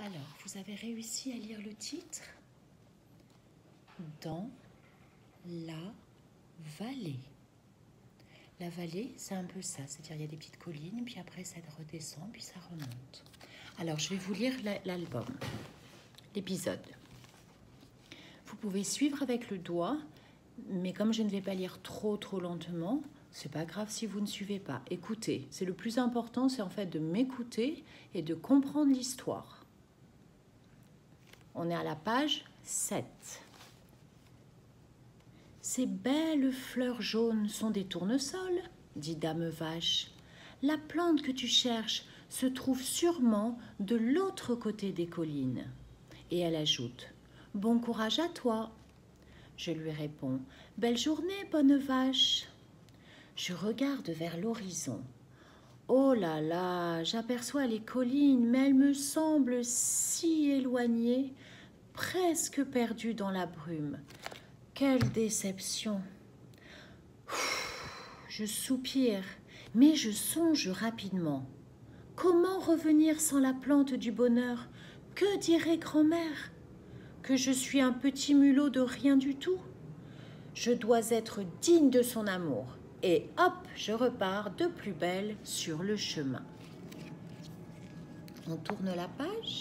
Alors, vous avez réussi à lire le titre? Dans la vallée. La vallée, c'est un peu ça, c'est-à-dire il y a des petites collines, puis après ça redescend, puis ça remonte. Alors, je vais vous lire l'album, l'épisode. Vous pouvez suivre avec le doigt, mais comme je ne vais pas lire trop lentement, c'est pas grave si vous ne suivez pas. Écoutez, c'est le plus important, c'est en fait de m'écouter et de comprendre l'histoire. On est à la page 7. Ces belles fleurs jaunes sont des tournesols, dit Dame Vache. La plante que tu cherches se trouve sûrement de l'autre côté des collines. Et elle ajoute, bon courage à toi. Je lui réponds, belle journée, bonne vache. Je regarde vers l'horizon. Oh là là, j'aperçois les collines, mais elles me semblent si éloignées, presque perdues dans la brume. Quelle déception! Je soupire, mais je songe rapidement. Comment revenir sans la plante du bonheur? Que dirait grand-mère? Que je suis un petit mulot de rien du tout? Je dois être digne de son amour. Et hop, je repars de plus belle sur le chemin. On tourne la page.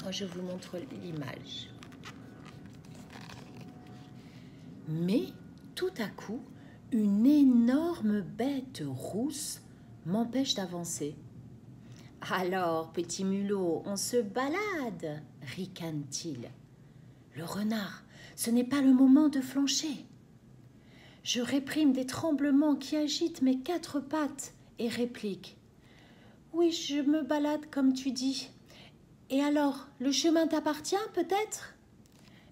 Moi, je vous montre l'image. Mais tout à coup, une énorme bête rousse m'empêche d'avancer. Alors, petit mulot, on se balade, ricane-t-il. Le renard, ce n'est pas le moment de flancher. Je réprime des tremblements qui agitent mes 4 pattes et réplique. Oui, je me balade comme tu dis. Et alors, le chemin t'appartient peut-être ?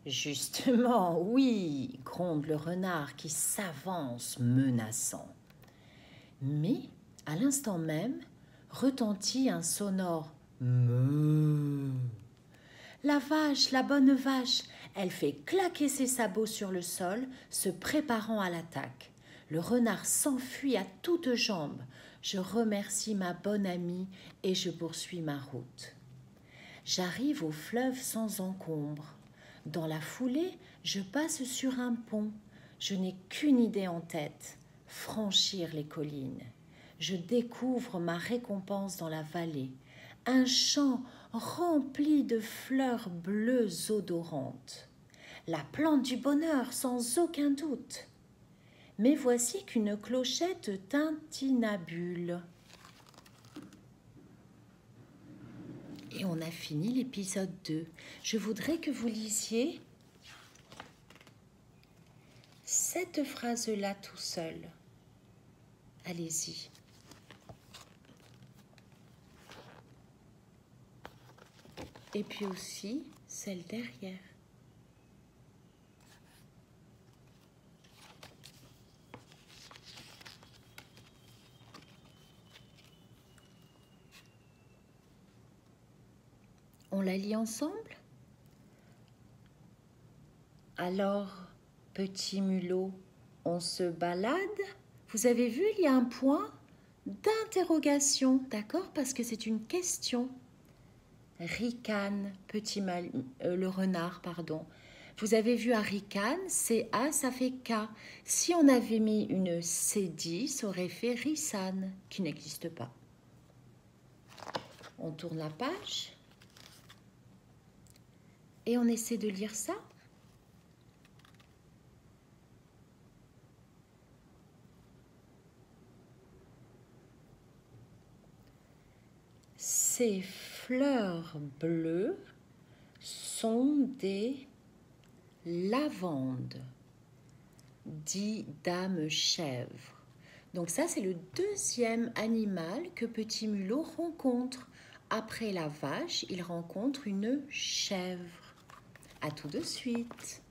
Justement, oui, gronde le renard qui s'avance menaçant. Mais, à l'instant même, retentit un sonore « meuh ». La vache, la bonne vache, elle fait claquer ses sabots sur le sol, se préparant à l'attaque. Le renard s'enfuit à toutes jambes. Je remercie ma bonne amie et je poursuis ma route. J'arrive au fleuve sans encombre. Dans la foulée, je passe sur un pont. Je n'ai qu'une idée en tête, franchir les collines. Je découvre ma récompense dans la vallée. Un champ rempli de fleurs bleues odorantes. La plante du bonheur, sans aucun doute. Mais voici qu'une clochette tintinabule. Et on a fini l'épisode 2. Je voudrais que vous lisiez cette phrase-là tout seul. Allez-y. Et puis aussi celle derrière. On la lit ensemble? Alors, petit mulot, on se balade? Vous avez vu, il y a un point d'interrogation, d'accord? Parce que c'est une question. Ricane, le renard, pardon. Vous avez vu à ricane, C-A, ça fait K. Si on avait mis une C-10, ça aurait fait rissane, qui n'existe pas. On tourne la page. Et on essaie de lire ça. Ces fleurs bleues sont des lavandes, dit Dame Chèvre. Donc ça, c'est le deuxième animal que Petit Mulot rencontre. Après la vache, il rencontre une chèvre. À tout de suite.